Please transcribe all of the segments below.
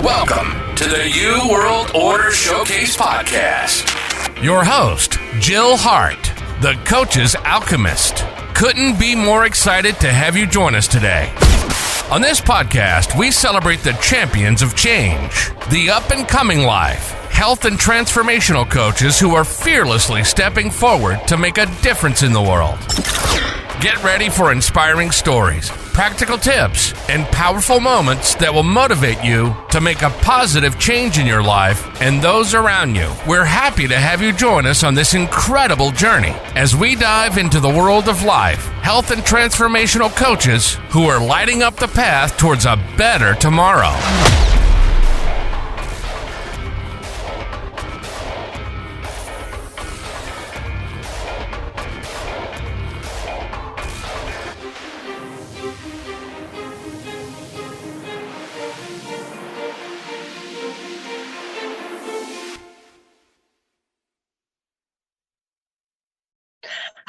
Welcome to the New World Order Showcase Podcast. Your host, Jill Hart, the Coach's Alchemist. Couldn't be more excited to have you join us today. On this podcast, we celebrate the champions of change, the up-and-coming life, health and transformational coaches who are fearlessly stepping forward to make a difference in the world. Get ready for inspiring stories, practical tips, and powerful moments that will motivate you to make a positive change in your life and those around you. We're happy to have you join us on this incredible journey as we dive into the world of life, health, and transformational coaches who are lighting up the path towards a better tomorrow.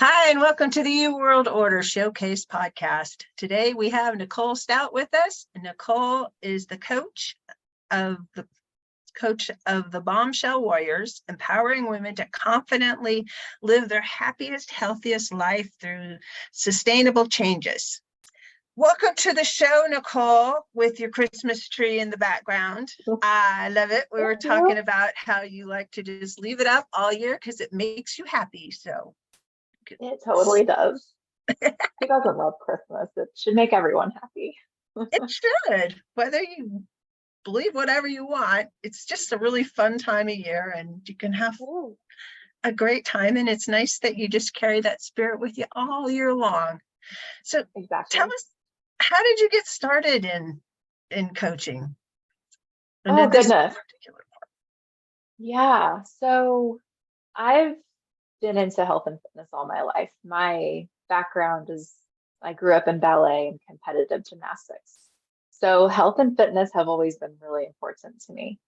Hi, and welcome to the New World Order Showcase Podcast. Today we have Nicole Staudt with us. Nicole is the coach of the Bombshell Warriors, empowering women to confidently live their happiest, healthiest life through sustainable changes. Welcome to the show, Nicole, with your Christmas tree in the background. I love it. We were talking about how you like to just leave it up all year because it makes you happy. So it totally does. Who doesn't love Christmas? It should make everyone happy. It should. Whether you believe whatever you want, it's just a really fun time of year and you can have a great time. And it's nice that you just carry that spirit with you all year long. So exactly. Tell us, how did you get started in coaching? Oh, goodness. Yeah. So I've been into health and fitness all my life. My background is I grew up in ballet and competitive gymnastics. So health and fitness have always been really important to me.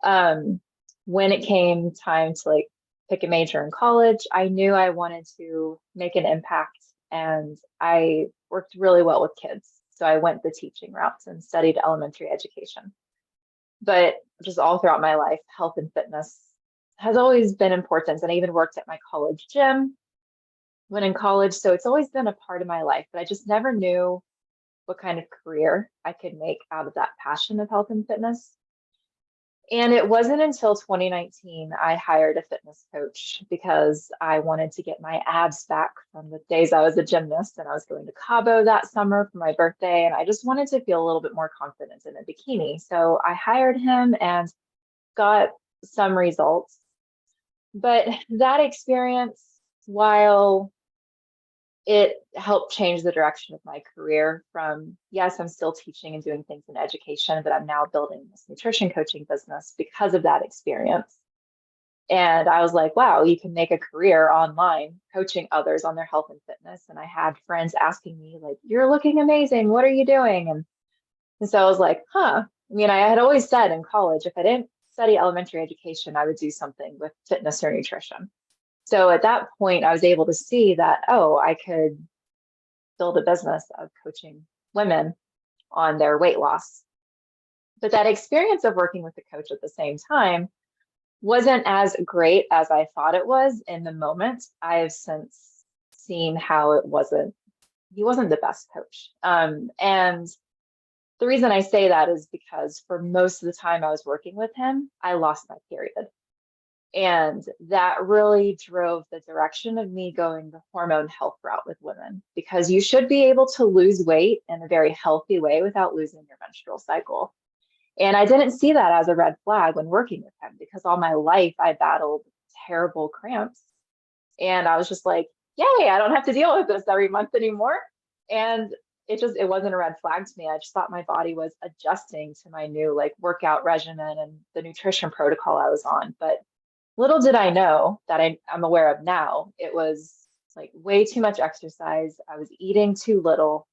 When it came time to pick a major in college, I knew I wanted to make an impact, and I worked really well with kids. So I went the teaching routes and studied elementary education. But just all throughout my life, health and fitness has always been important. And I even worked at my college gym when in college. So it's always been a part of my life, but I just never knew what kind of career I could make out of that passion of health and fitness. And it wasn't until 2019 I hired a fitness coach because I wanted to get my abs back from the days I was a gymnast, and I was going to Cabo that summer for my birthday. And I just wanted to feel a little bit more confident in a bikini. So I hired him and got some results. But that experience, while it helped change the direction of my career from, yes, I'm still teaching and doing things in education, but I'm now building this nutrition coaching business because of that experience. And I was like, wow, you can make a career online coaching others on their health and fitness. And I had friends asking me, you're looking amazing. What are you doing? And so I was like, I had always said in college, if I didn't study elementary education, I would do something with fitness or nutrition. So at that point, I was able to see that, I could build a business of coaching women on their weight loss. But that experience of working with the coach at the same time wasn't as great as I thought it was in the moment. I have since seen how he wasn't the best coach. And the reason I say that is because for most of the time I was working with him, I lost my period. And that really drove the direction of me going the hormone health route with women, because you should be able to lose weight in a very healthy way without losing your menstrual cycle. And I didn't see that as a red flag when working with him, because all my life I battled terrible cramps. And I was just like, yay, I don't have to deal with this every month anymore. And it wasn't a red flag to me. I just thought my body was adjusting to my new workout regimen and the nutrition protocol I was on. But little did I know that I'm aware of now, it was way too much exercise. I was eating too little.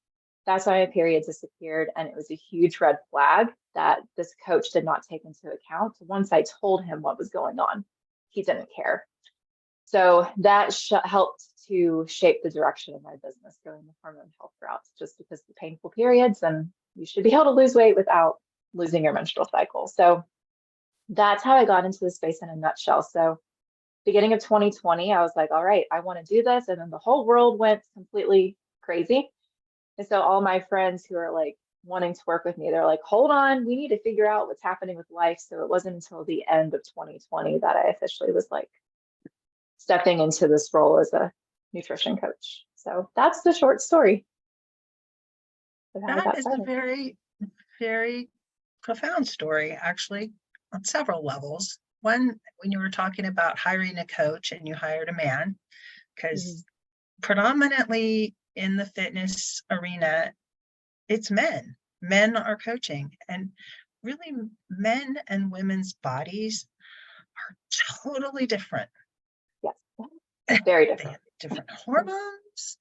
That's why my period disappeared. And it was a huge red flag that this coach did not take into account. Once I told him what was going on, he didn't care. So that helped to shape the direction of my business, going the hormone health route, just because the painful periods, and you should be able to lose weight without losing your menstrual cycle. So that's how I got into the space in a nutshell. So beginning of 2020, I was like, all right, I want to do this. And then the whole world went completely crazy. And so all my friends who are like wanting to work with me, they're like, hold on, we need to figure out what's happening with life. So it wasn't until the end of 2020 that I officially was like stepping into this role as a nutrition coach. So that's the short story of how I That got is a started. very, very profound story, actually, on several levels. One, when you were talking about hiring a coach and you hired a man, because predominantly in the fitness arena, it's men. Men are coaching, and really men and women's bodies are totally different. Yes, very They different. have different hormones.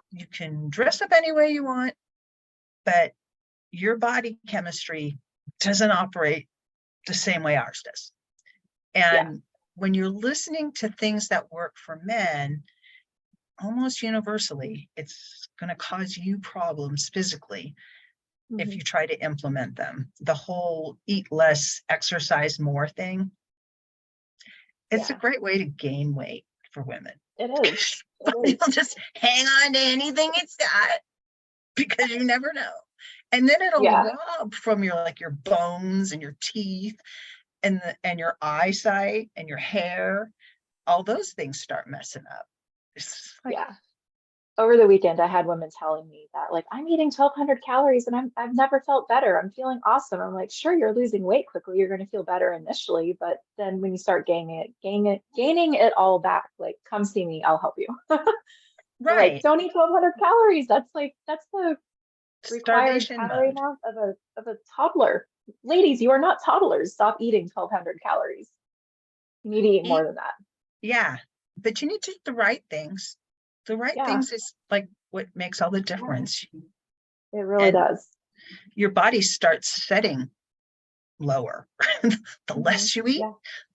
You can dress up any way you want, but your body chemistry doesn't operate the same way ours does. And when you're listening to things that work for men, almost universally, it's going to cause you problems physically if you try to implement them. The whole eat less, exercise more thing, it's a great way to gain weight for women. It is. You'll just hang on to anything it's got because you never know. And then it'll rob from your bones and your teeth and your eyesight and your hair. All those things start messing up. Over the weekend, I had women telling me that, like, I'm eating 1,200 calories and I've never felt better. I'm feeling awesome. I'm like, sure, you're losing weight quickly. You're going to feel better initially, but then when you start gaining it all back, like, come see me. I'll help you. Right. Like, don't eat 1,200 calories. That's the required Starvation calorie mode. amount of a toddler. Ladies, you are not toddlers. Stop eating 1,200 calories. You need to eat more than that. Yeah, but you need to eat the right things. The right things is like what makes all the difference. It really does. Your body starts setting lower. The less you eat,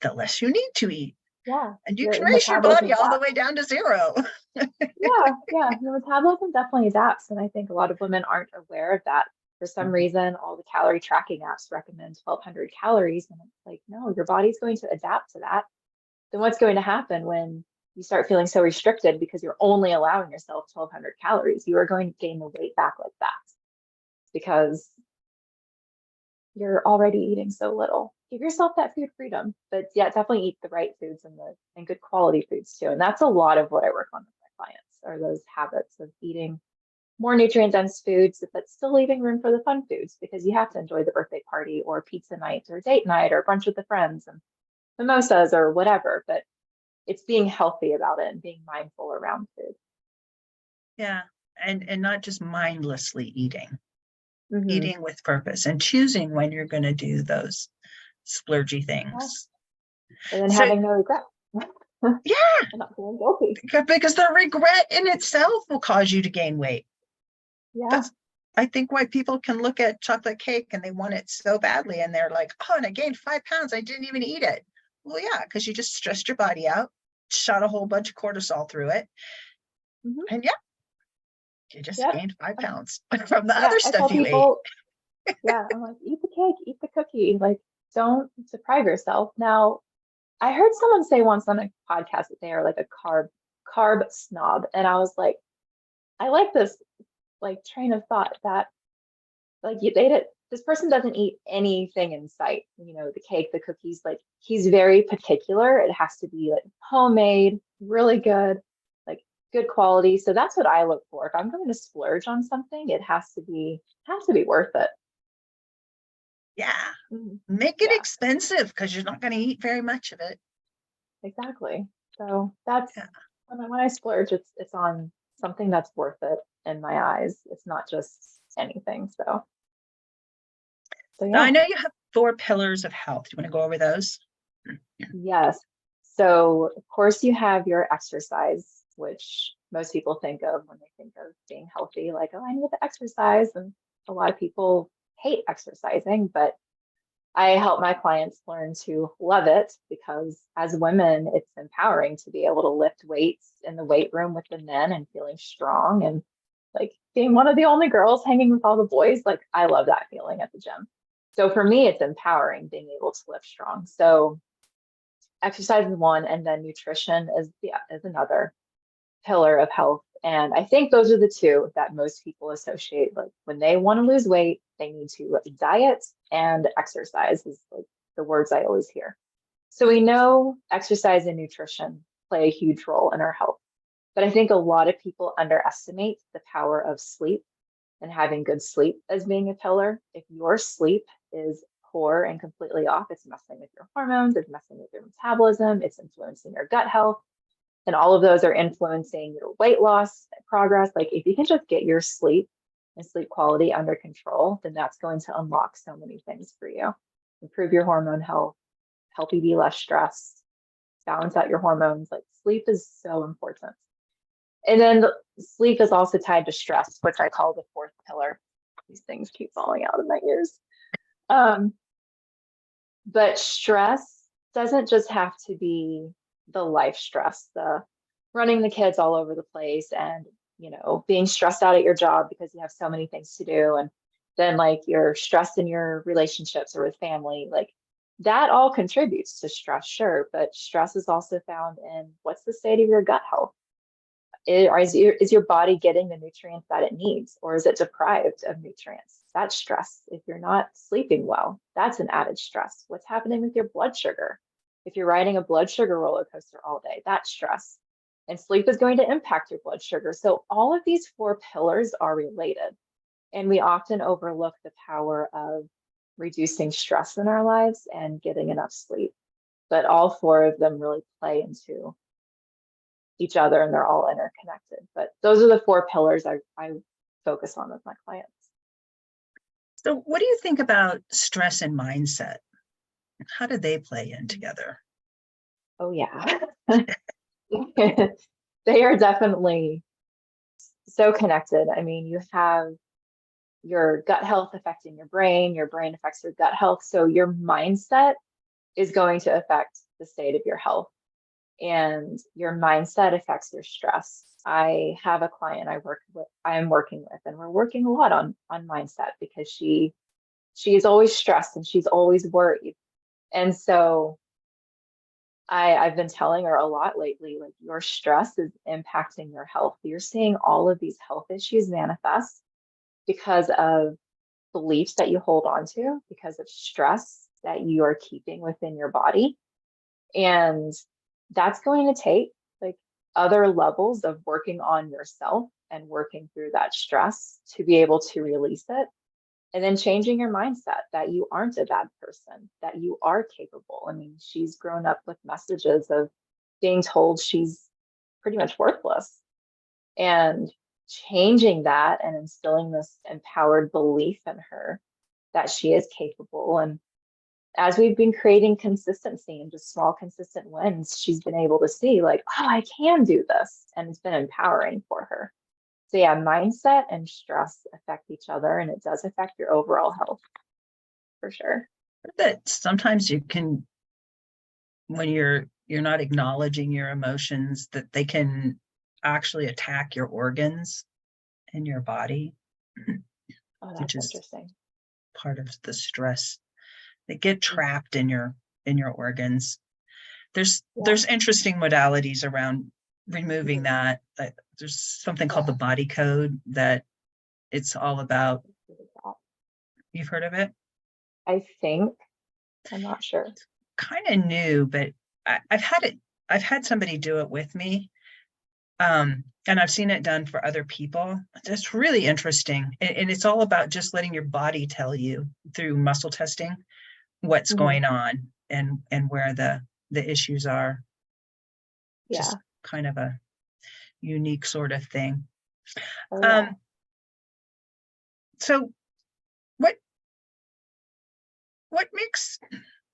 the less you need to eat. Yeah. And you can race your body all the way down to zero. Your metabolism definitely adapts. And I think a lot of women aren't aware of that. For some reason, all the calorie tracking apps recommend 1,200 calories. And it's like, no, your body's going to adapt to that. Then what's going to happen when you start feeling so restricted because you're only allowing yourself 1,200 calories? You are going to gain the weight back like that because you're already eating so little. Give yourself that food freedom, but definitely eat the right foods and good quality foods too. And that's a lot of what I work on with my clients, are those habits of eating more nutrient dense foods, but still leaving room for the fun foods, because you have to enjoy the birthday party or pizza night or date night or brunch with the friends and mimosas or whatever, but it's being healthy about it and being mindful around food. Yeah. And not just mindlessly eating. Eating with purpose and choosing when you're going to do those splurgy things. And then having no regret. Yeah. Not feeling guilty. Because the regret in itself will cause you to gain weight. Yeah. That's, I think, why people can look at chocolate cake and they want it so badly and they're like, oh, and I gained 5 pounds. I didn't even eat it. Well, yeah, because you just stressed your body out, shot a whole bunch of cortisol through it. And you just gained 5 pounds from the other stuff you ate. I'm like, eat the cake, eat the cookie. Like, don't deprive yourself. Now, I heard someone say once on a podcast that they are like a carb snob. And I was like, I like this like train of thought that like this person doesn't eat anything in sight. You know, the cake, the cookies, like he's very particular. It has to be like homemade, really good, like good quality. So that's what I look for. If I'm going to splurge on something, it has to be worth it. Yeah. Make it expensive because you're not going to eat very much of it. Exactly. So that's when I splurge, it's on something that's worth it in my eyes. It's not just anything. So Now, I know you have 4 pillars of health. Do you want to go over those? Yes. So of course you have your exercise, which most people think of when they think of being healthy, like, oh, I need to exercise. And a lot of people hate exercising, but I help my clients learn to love it, because as women, it's empowering to be able to lift weights in the weight room with the men and feeling strong and like being one of the only girls hanging with all the boys. Like, I love that feeling at the gym. So for me, it's empowering being able to lift strong. So exercise is one, and then nutrition is another pillar of health. And I think those are the two that most people associate. Like when they want to lose weight, they need to diet and exercise is like the words I always hear. So we know exercise and nutrition play a huge role in our health. But I think a lot of people underestimate the power of sleep and having good sleep as being a pillar. If your sleep is poor and completely off, it's messing with your hormones, it's messing with your metabolism, it's influencing your gut health. And all of those are influencing your weight loss progress. Like if you can just get your sleep and sleep quality under control, then that's going to unlock so many things for you. Improve your hormone health, help you be less stressed, balance out your hormones. Like sleep is so important. And then sleep is also tied to stress, which I call the fourth pillar. These things keep falling out of my ears. But stress doesn't just have to be the life stress, the running the kids all over the place and, being stressed out at your job because you have so many things to do. And then like you're stressed in your relationships or with family, like that all contributes to stress, sure. But stress is also found in what's the state of your gut health? Is your body getting the nutrients that it needs, or is it deprived of nutrients? That's stress. If you're not sleeping well, that's an added stress. What's happening with your blood sugar? If you're riding a blood sugar roller coaster all day, that's stress. And sleep is going to impact your blood sugar. So all of these four pillars are related. And we often overlook the power of reducing stress in our lives and getting enough sleep. But all four of them really play into each other and they're all interconnected. But those are the four pillars I focus on with my clients. So what do you think about stress and mindset? How do they play in together? Oh, yeah. They are definitely so connected. I mean, you have your gut health affecting your brain affects your gut health. So your mindset is going to affect the state of your health. And your mindset affects your stress. I have a client I am working with, and we're working a lot on mindset because she is always stressed and she's always worried. And so I've been telling her a lot lately, like your stress is impacting your health. You're seeing all of these health issues manifest because of beliefs that you hold on to, because of stress that you are keeping within your body. And that's going to take like other levels of working on yourself and working through that stress to be able to release it. And then changing your mindset that you aren't a bad person, that you are capable. I mean, she's grown up with messages of being told she's pretty much worthless. And changing that and instilling this empowered belief in her that she is capable. And as we've been creating consistency and just small consistent wins, she's been able to see like, oh, I can do this. And it's been empowering for her. So yeah, mindset and stress affect each other, and it does affect your overall health for sure. That sometimes you can, when you're not acknowledging your emotions, that they can actually attack your organs in your body, Oh, that's which is interesting. part of the stress. They get trapped in your organs. There's interesting modalities around removing that. There's something called the body code that it's all about. You've heard of it? I think. I'm not sure. Kind of new, but I've had somebody do it with me. And I've seen it done for other people. It's really interesting. And it's all about just letting your body tell you through muscle testing what's going on and where the issues are. Yeah. Just kind of a unique sort of thing. Oh, yeah. So what makes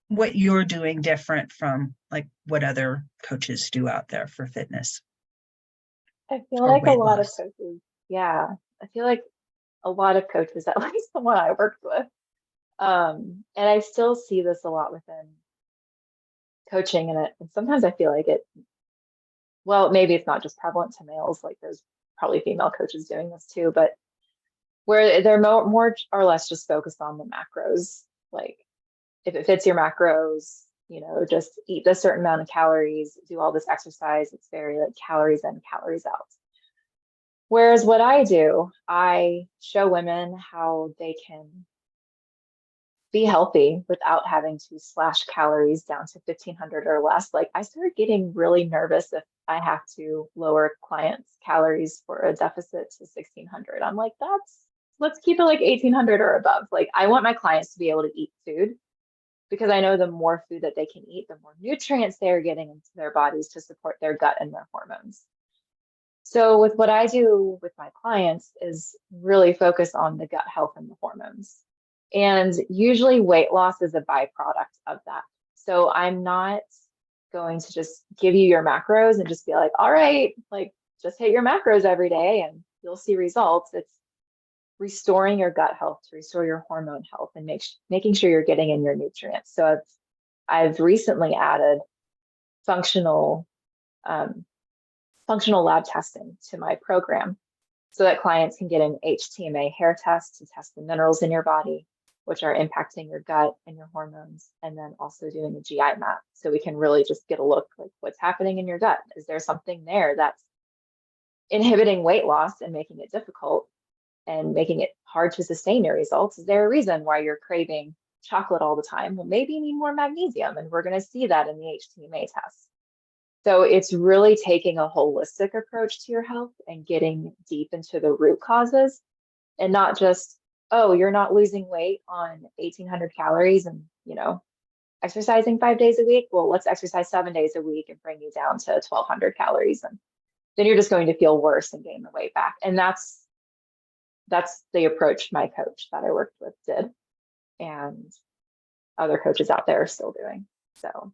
what you're doing different from like what other coaches do out there for fitness? I feel like a lot of coaches, I feel like a lot of coaches, at least the one I worked with, and I still see this a lot within coaching, and sometimes I feel like maybe it's not just prevalent to males, like there's probably female coaches doing this too, but where they're more or less just focused on the macros Like if it fits your macros, just eat this certain amount of calories, do all this exercise. It's very like calories in, calories out. Whereas what I do, I show women how they can be healthy without having to slash calories down to 1,500 or less. Like I started getting really nervous if I have to lower clients' calories for a deficit to 1,600. I'm like, let's keep it like 1,800 or above. Like I want my clients to be able to eat food because I know the more food that they can eat, the more nutrients they're getting into their bodies to support their gut and their hormones. So with what I do with my clients is really focus on the gut health and the hormones. And usually weight loss is a byproduct of that. So I'm not going to just give you your macros and just be like, all right, like just hit your macros every day and you'll see results. It's restoring your gut health to restore your hormone health and making sure you're getting in your nutrients. So I've recently added functional lab testing to my program so that clients can get an HTMA hair test to test the minerals in your body, which are impacting your gut and your hormones, and then also doing a GI map. So we can really just get a look like what's happening in your gut. Is there something there that's inhibiting weight loss and making it difficult and making it hard to sustain your results? Is there a reason why you're craving chocolate all the time? Well, maybe you need more magnesium, and we're going to see that in the HTMA test. So it's really taking a holistic approach to your health and getting deep into the root causes and not just, oh, you're not losing weight on 1,800 calories and, exercising 5 days a week. Well, let's exercise 7 days a week and bring you down to 1,200 calories. And then you're just going to feel worse and gain the weight back. And that's the approach my coach that I worked with did. And other coaches out there are still doing. So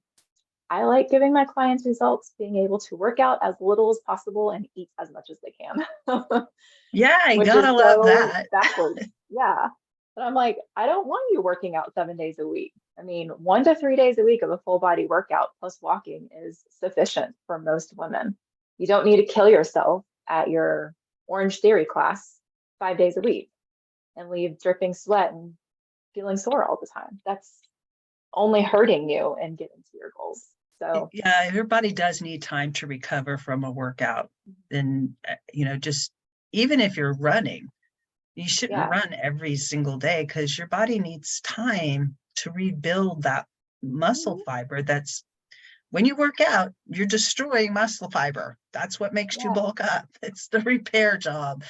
I like giving my clients results, being able to work out as little as possible and eat as much as they can. Yeah, I Which gotta is love so that. backwards. Yeah. But I'm like, I don't want you working out 7 days a week. I mean, 1 to 3 days a week of a full body workout plus walking is sufficient for most women. You don't need to kill yourself at your Orange Theory class 5 days a week and leave dripping sweat and feeling sore all the time. That's only hurting you and getting to your goals. So yeah, your body does need time to recover from a workout. And, just even if you're running, you shouldn't run every single day because your body needs time to rebuild that muscle fiber. That's when you work out, you're destroying muscle fiber. That's what makes you bulk up. It's the repair job.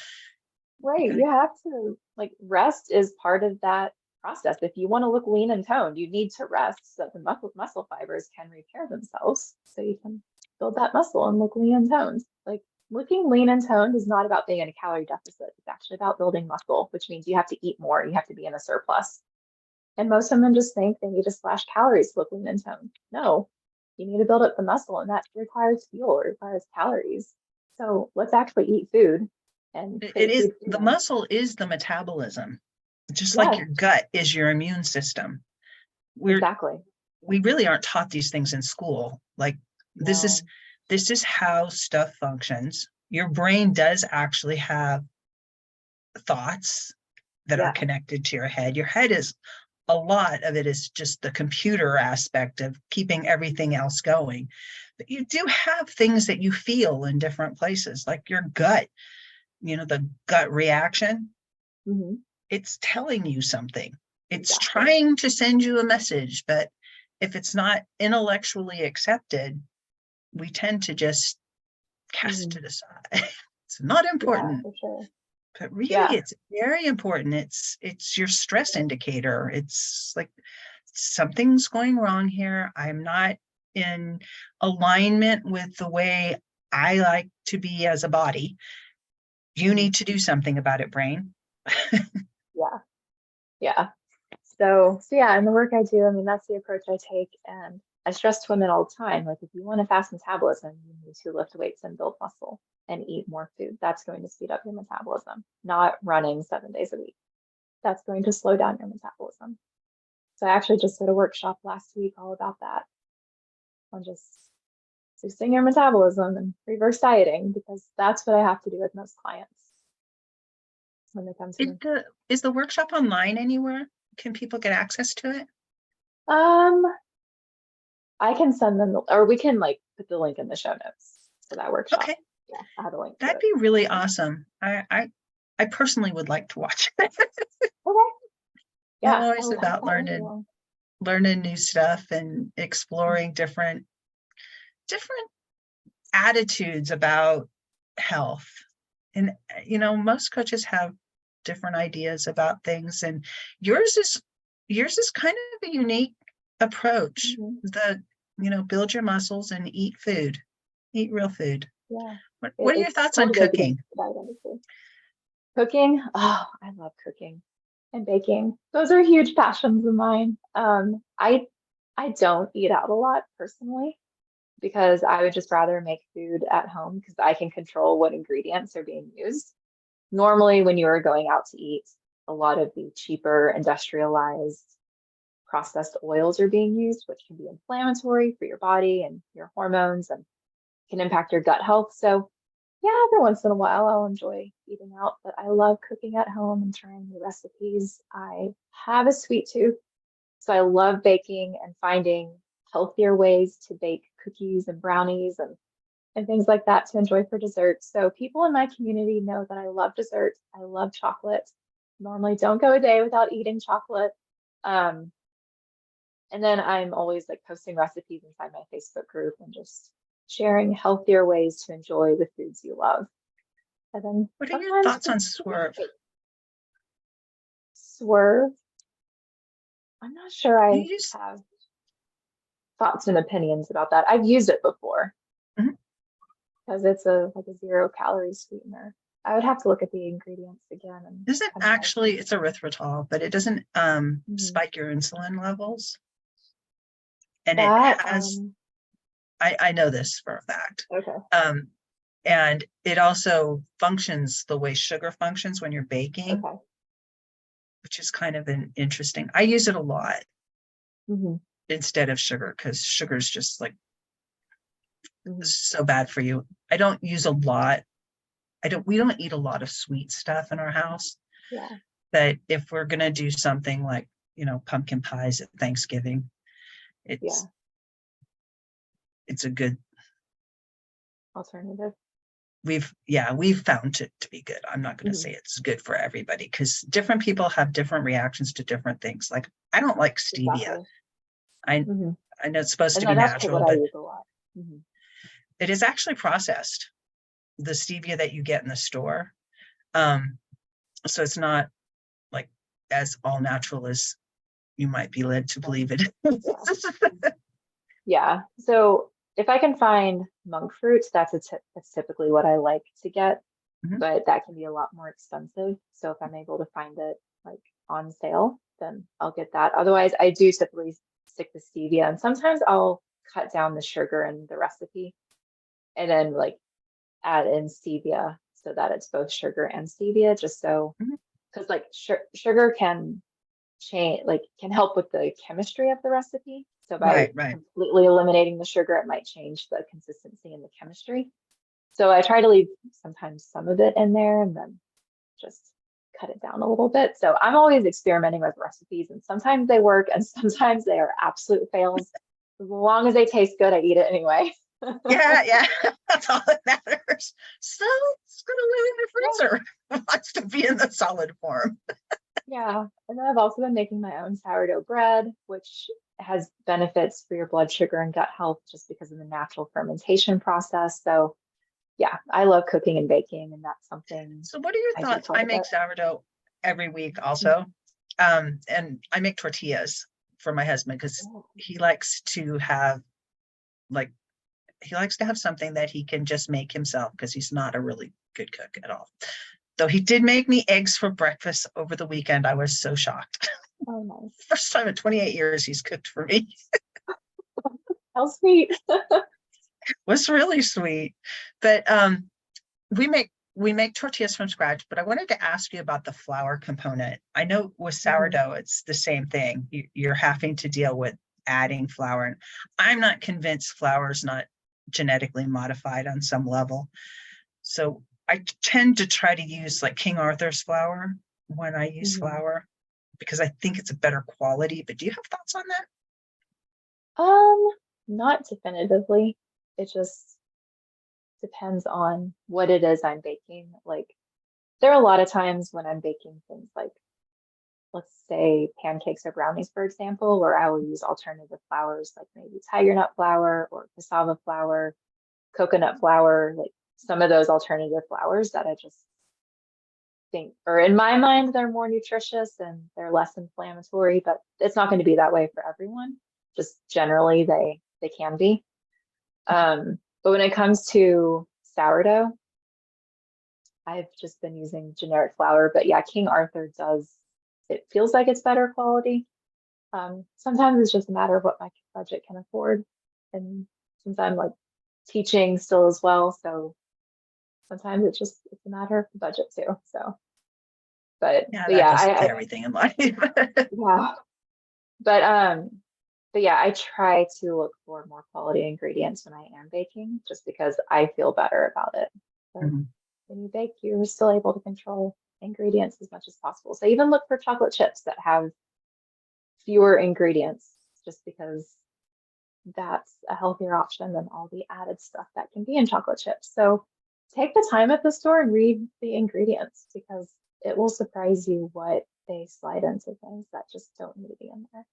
Right. You have to, like, rest is part of that process. If you want to look lean and toned, you need to rest so that the muscle fibers can repair themselves so you can build that muscle and look lean and toned. Like looking lean and toned is not about being in a calorie deficit. It's actually about building muscle, which means you have to eat more. You have to be in a surplus. And most women just think they need to slash calories to look lean and toned. No, you need to build up the muscle, and that requires fuel, it requires calories. So let's actually eat food. And it is the muscle is the metabolism, just like your gut is your immune system. Exactly. We really aren't taught these things in school. Like this is how stuff functions. Your brain does actually have thoughts that are connected to your head. Your head is a lot of it is just the computer aspect of keeping everything else going. But you do have things that you feel in different places, like your gut, the gut reaction. Mm-hmm. It's telling you something. It's trying to send you a message, but if it's not intellectually accepted, we tend to just cast it aside. It's not important. For sure. But really, it's very important. It's your stress indicator. It's like something's going wrong here. I'm not in alignment with the way I like to be as a body. You need to do something about it, brain. So in the work I do, I mean, that's the approach I take. And I stress to women all the time, like, if you want a fast metabolism, you need to lift weights and build muscle and eat more food. That's going to speed up your metabolism, not running 7 days a week. That's going to slow down your metabolism. So I actually just did a workshop last week all about that, on just boosting your metabolism and reverse dieting, because that's what I have to do with most clients when they come to me. Is the workshop online anywhere? can people get access to it? I can send them, or we can like put the link in the show notes for that workshop. Okay. Yeah, I have a link. That'd be really awesome. I personally would like to watch it. Okay. Yeah. I'm always about learning new stuff and exploring different attitudes about health. And most coaches have different ideas about things, and yours is kind of a unique approach. The build your muscles and eat real food. Yeah. What are your thoughts on cooking? Cooking, oh, I love cooking and baking. Those are huge passions of mine. I don't eat out a lot personally, because I would just rather make food at home because I can control what ingredients are being used. Normally, when you are going out to eat, a lot of the cheaper industrialized processed oils are being used, which can be inflammatory for your body and your hormones and can impact your gut health. So yeah, every once in a while I'll enjoy eating out, but I love cooking at home and trying new recipes. I have a sweet tooth, so I love baking and finding healthier ways to bake cookies and brownies and things like that to enjoy for dessert. So people in my community know that I love dessert. I love chocolate. Normally don't go a day without eating chocolate. And then I'm always like posting recipes inside my Facebook group and just sharing healthier ways to enjoy the foods you love. And then what are your thoughts on Swerve? Swerve? I'm not sure I have thoughts and opinions about that. I've used it before because it's a 0-calorie sweetener. I would have to look at the ingredients again. It's erythritol, but it doesn't spike your insulin levels. And it has, I know this for a fact. Okay. And it also functions the way sugar functions when you're baking, which is kind of an interesting. I use it a lot instead of sugar, because sugar is just like so bad for you. I don't use a lot. We don't eat a lot of sweet stuff in our house. Yeah. But if we're gonna do something like pumpkin pies at Thanksgiving, it's a good alternative. We've found it to be good. I'm not going to say it's good for everybody, because different people have different reactions to different things. Like, I don't like stevia. Exactly. I know it's supposed to be natural, but it is actually processed. The stevia that you get in the store. So it's not like as all natural as you might be led to believe it. Yeah. So if I can find monk fruits, that's typically what I like to get, but that can be a lot more expensive. So if I'm able to find it like on sale, then I'll get that. Otherwise, I do typically stick to stevia, and sometimes I'll cut down the sugar in the recipe and then like add in stevia so that it's both sugar and stevia, just so, because like sugar can can help with the chemistry of the recipe. So by completely eliminating the sugar, it might change the consistency and the chemistry. So I try to leave sometimes some of it in there and then just cut it down a little bit. So I'm always experimenting with recipes, and sometimes they work and sometimes they are absolute fails. As long as they taste good, I eat it anyway. Yeah, that's all that matters. So it's gonna live in the freezer. It wants to be in the solid form. Yeah, and then I've also been making my own sourdough bread, which has benefits for your blood sugar and gut health just because of the natural fermentation process. So yeah, I love cooking and baking, and that's something. So what are your thoughts? I make sourdough every week also. And I make tortillas for my husband because he likes to have something that he can just make himself, because he's not a really good cook at all. Though he did make me eggs for breakfast over the weekend. I was so shocked. Oh, nice. First time in 28 years he's cooked for me. How sweet. Was really sweet. But we make tortillas from scratch, but I wanted to ask you about the flour component. I know with sourdough, it's the same thing. You're having to deal with adding flour. And I'm not convinced flour is not genetically modified on some level. So I tend to try to use like King Arthur's flour when I use flour. because I think it's a better quality, but do you have thoughts on that? Not definitively. It just depends on what it is I'm baking. Like, there are a lot of times when I'm baking things like, let's say pancakes or brownies, for example, where I will use alternative flours, like maybe tiger nut flour or cassava flour, coconut flour, like some of those alternative flours that I just think, or in my mind, they're more nutritious and they're less inflammatory, but it's not going to be that way for everyone. Just generally, they can be. But when it comes to sourdough, I've just been using generic flour. But yeah, King Arthur does, it feels like it's better quality. Sometimes it's just a matter of what my budget can afford. And since I'm like teaching still as well, so sometimes it's a matter of the budget too. So, but yeah, doesn't fit everything in life. yeah, but yeah, I try to look for more quality ingredients when I am baking, just because I feel better about it. So when you bake, you're still able to control ingredients as much as possible. So even look for chocolate chips that have fewer ingredients, just because that's a healthier option than all the added stuff that can be in chocolate chips. So take the time at the store and read the ingredients, because it will surprise you what they slide into things that just don't need to be in there.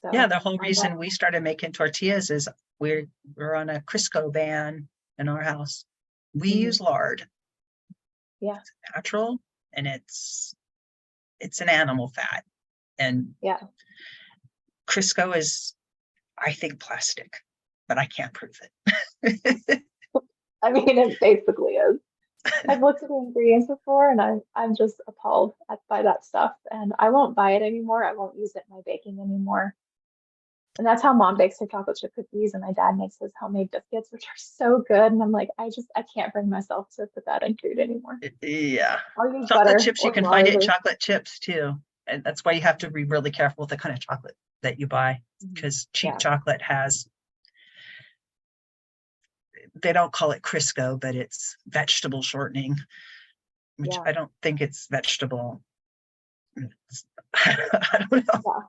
So, yeah, the whole reason we started making tortillas is we're on a Crisco ban in our house. We use lard. Yeah, it's natural, and it's an animal fat, and yeah, Crisco is, I think, plastic, but I can't prove it. I mean, it basically is. I've looked at the ingredients before, and I'm just appalled by that stuff, and I won't buy it anymore. I won't use it in my baking anymore. And that's how Mom bakes her chocolate chip cookies, and my dad makes his homemade biscuits, which are so good. And I'm like, I can't bring myself to put that in food anymore. Yeah, I'll use chocolate chips, you can find it in or chocolate chips too, and that's why you have to be really careful with the kind of chocolate that you buy, because cheap chocolate has, they don't call it Crisco, but it's vegetable shortening, which I don't think it's vegetable. I don't know. Yeah.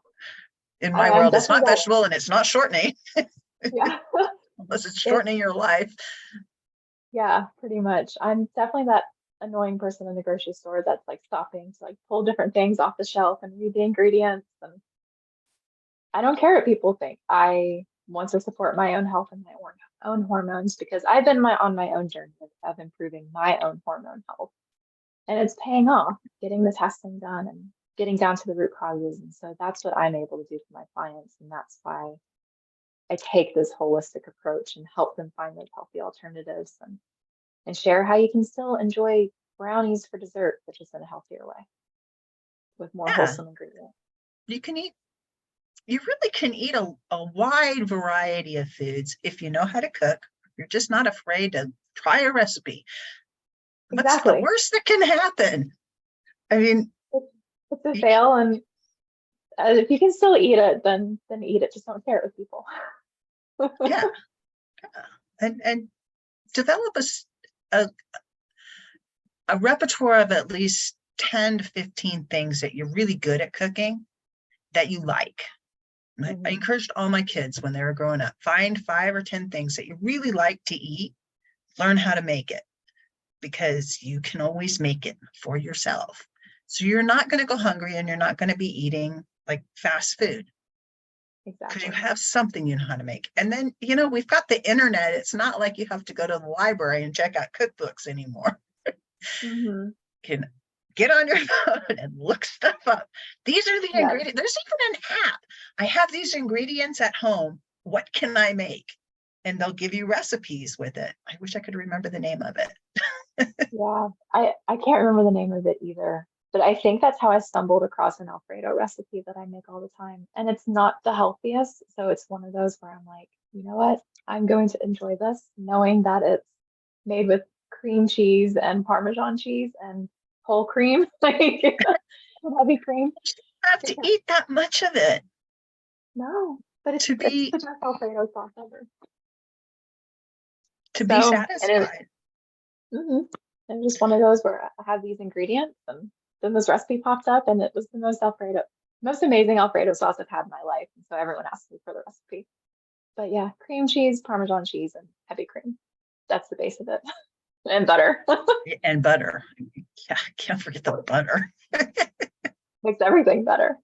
In my world, it's not vegetable and it's not shortening. Yeah. Unless it's shortening your life. Yeah, pretty much. I'm definitely that annoying person in the grocery store that's like stopping to like pull different things off the shelf and read the ingredients. And I don't care what people think. I want to support my own health and my own hormones, because I've been on my own journey of improving my own hormone health. And it's paying off, getting the testing done and getting down to the root causes. And so that's what I'm able to do for my clients. And that's why I take this holistic approach and help them find those healthy alternatives, and share how you can still enjoy brownies for dessert, but just in a healthier way with more wholesome ingredients. You really can eat a wide variety of foods if you know how to cook. You're just not afraid to try a recipe. Exactly. What's the worst that can happen? I mean, it's a fail, and if you can still eat it, then eat it. Just don't share it with people. yeah. And develop a repertoire of at least 10 to 15 things that you're really good at cooking that you like. I encouraged all my kids when they were growing up, find 5 or 10 things that you really like to eat, learn how to make it, because you can always make it for yourself. So you're not going to go hungry, and you're not going to be eating like fast food. Exactly. Because you have something you know how to make. And then, we've got the internet. It's not like you have to go to the library and check out cookbooks anymore. You can get on your phone and look stuff up. These are the ingredients. There's even an app. I have these ingredients at home. What can I make? And they'll give you recipes with it. I wish I could remember the name of it. Yeah, I can't remember the name of it either. But I think that's how I stumbled across an Alfredo recipe that I make all the time. And it's not the healthiest. So it's one of those where I'm like, you know what? I'm going to enjoy this, knowing that it's made with cream cheese and Parmesan cheese and whole cream, like heavy cream. You don't have to eat that much of it. No, but it's the best Alfredo sauce ever. To be satisfied. And just one of those where I have these ingredients, and then this recipe popped up, and it was the most amazing Alfredo sauce I've had in my life. And so everyone asked me for the recipe. But yeah, cream cheese, Parmesan cheese, and heavy cream. That's the base of it. And butter. And butter. Yeah, I can't forget the butter. Makes everything better.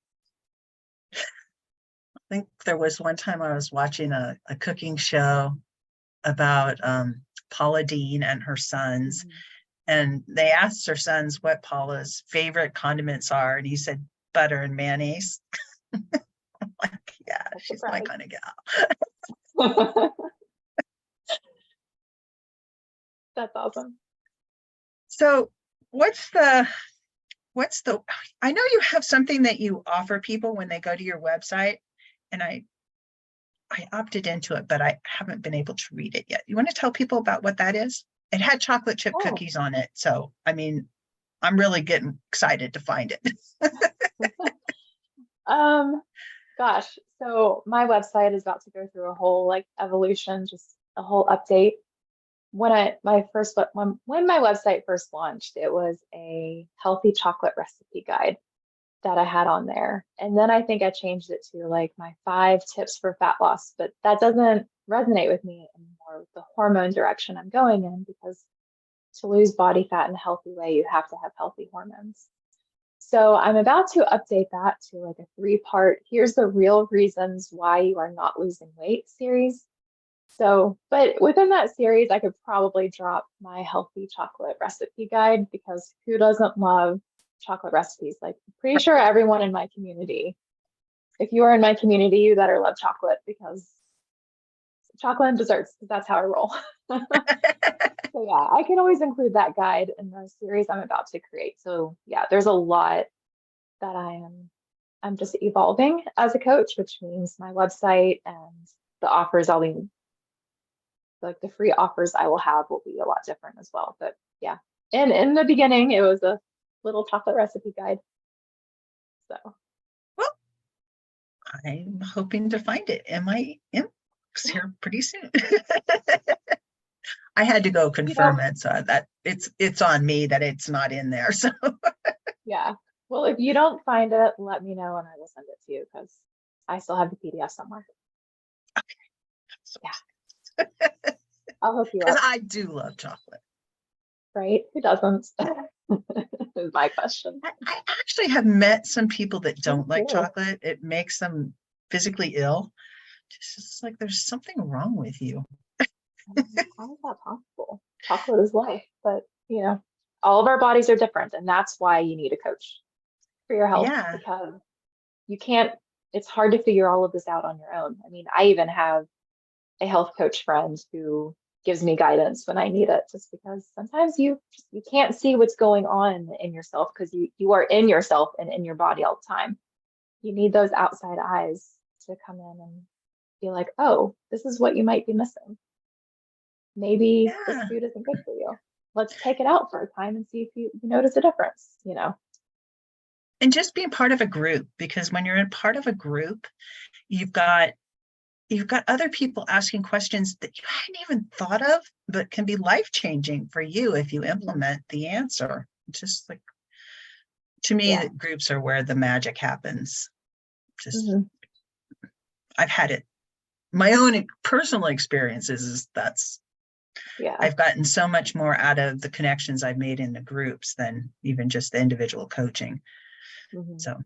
I think there was one time I was watching a cooking show about Paula Deen and her sons. And they asked her sons what Paula's favorite condiments are. And he said butter and mayonnaise. I'm like, yeah, she's my kind of gal. That's awesome. So I know you have something that you offer people when they go to your website, and I opted into it, but I haven't been able to read it yet. You want to tell people about what that is? It had chocolate chip cookies on it. So, I mean, I'm really getting excited to find it. Gosh, so my website is about to go through a whole evolution, just a whole update. When my website first launched, it was a healthy chocolate recipe guide that I had on there. And then I think I changed it to my 5 tips for fat loss, but that doesn't resonate with me anymore with the hormone direction I'm going in, because to lose body fat in a healthy way, you have to have healthy hormones. So I'm about to update that to a 3-part, here's the real reasons why you are not losing weight series. So, but within that series, I could probably drop my healthy chocolate recipe guide, because who doesn't love chocolate recipes? I'm pretty sure everyone in my community, if you are in my community, you better love chocolate, because chocolate and desserts, that's how I roll. So yeah, I can always include that guide in the series I'm about to create. So yeah, there's a lot that I'm just evolving as a coach, which means my website and the offers the free offers I will have will be a lot different as well. But yeah, and in the beginning, it was a little chocolate recipe guide. So, well, I'm hoping to find it in my inbox here pretty soon. I had to go confirm it, so that it's on me that it's not in there. So yeah, well, if you don't find it, let me know and I will send it to you, because I still have the PDF somewhere. Okay. Yeah. I'll hook you up. Because I do love chocolate. Right? Who doesn't? Is my question. I actually have met some people that don't like chocolate. It makes them physically ill. Just like there's something wrong with you. How is that possible? Chocolate is life, but all of our bodies are different, and that's why you need a coach for your health. Yeah. Because you can't, it's hard to figure all of this out on your own. I mean, I even have a health coach friend who gives me guidance when I need it, just because sometimes you can't see what's going on in yourself, because you are in yourself and in your body all the time. You need those outside eyes to come in and be like, oh, this is what you might be missing. Maybe this food isn't good for you. Let's take it out for a time and see if you notice a difference, And just being part of a group, because when you're in part of a group, you've got other people asking questions that you hadn't even thought of, but can be life-changing for you if you implement the answer. Just to me, the groups are where the magic happens. Just I've had it. My own personal experiences is I've gotten so much more out of the connections I've made in the groups than even just the individual coaching. So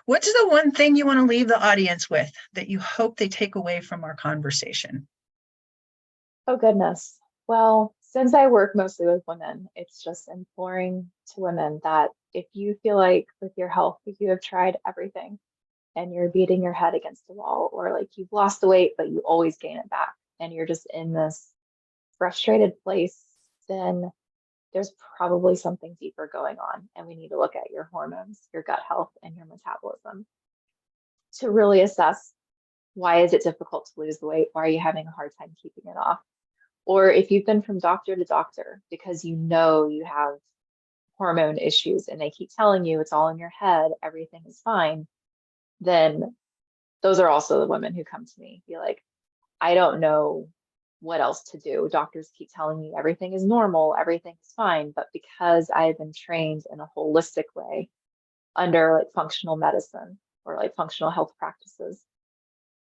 what's the one thing you want to leave the audience with that you hope they take away from our conversation? Oh, goodness. Well, since I work mostly with women, it's just imploring to women that if you feel like with your health, if you have tried everything and you're beating your head against the wall, or you've lost the weight, but you always gain it back, and you're just in this frustrated place, then there's probably something deeper going on. And we need to look at your hormones, your gut health, and your metabolism to really assess, why is it difficult to lose the weight? Why are you having a hard time keeping it off? Or if you've been from doctor to doctor because you have hormone issues and they keep telling you it's all in your head, everything is fine, then those are also the women who come to me, be like, I don't know what else to do. Doctors keep telling me everything is normal, everything is fine. But because I've been trained in a holistic way under like functional medicine or like functional health practices,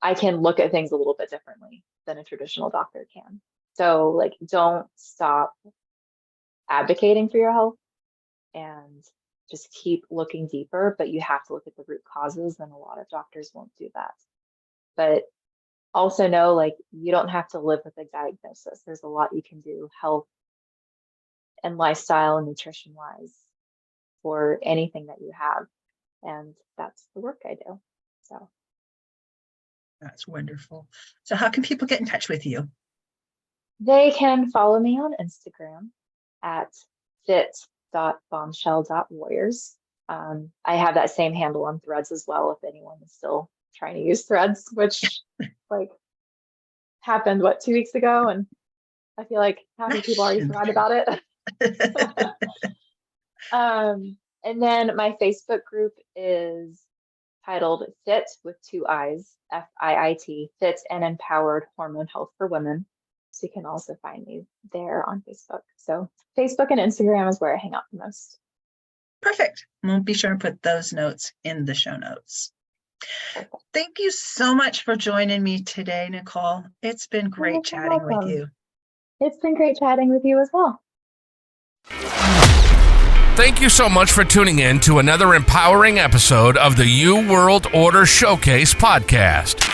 I can look at things a little bit differently than a traditional doctor can. So like, don't stop advocating for your health and just keep looking deeper, but you have to look at the root causes, and a lot of doctors won't do that. But also know, like, you don't have to live with a diagnosis. There's a lot you can do health and lifestyle and nutrition wise for anything that you have. And that's the work I do. So That's wonderful. So how can people get in touch with you? they can follow me on Instagram at fit.bombshell.warriors. I have that same handle on Threads as well, if anyone is still trying to use Threads, which like happened 2 weeks ago, and I feel like half the people already forgot about it. And then my Facebook group is titled Fit with 2 I's, FIIT, Fit and Empowered Hormone Health for Women. So you can also find me there on Facebook. So Facebook and Instagram is where I hang out the most. Perfect. We'll be sure to put those notes in the show notes. Perfect. Thank you so much for joining me today, Nicole. It's been great You're chatting with welcome. you. It's been great chatting with you as well. Thank you so much for tuning in to another empowering episode of the You World Order Showcase podcast.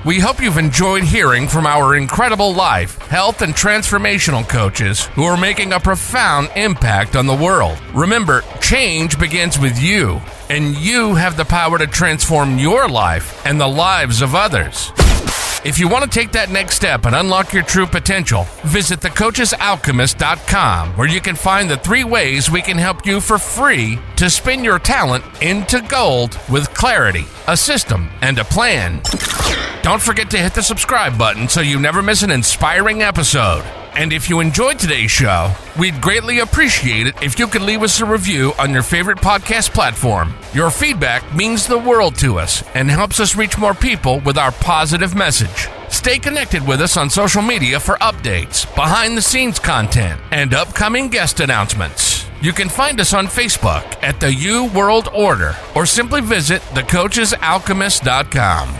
We hope you've enjoyed hearing from our incredible life, health, and transformational coaches who are making a profound impact on the world. Remember, change begins with you, and you have the power to transform your life and the lives of others. If you want to take that next step and unlock your true potential, visit thecoachesalchemist.com, where you can find the 3 ways we can help you for free to spin your talent into gold with clarity, a system, and a plan. Don't forget to hit the subscribe button so you never miss an inspiring episode. And if you enjoyed today's show, we'd greatly appreciate it if you could leave us a review on your favorite podcast platform. Your feedback means the world to us and helps us reach more people with our positive message. Stay connected with us on social media for updates, behind-the-scenes content, and upcoming guest announcements. You can find us on Facebook at the You World Order, or simply visit thecoachesalchemist.com.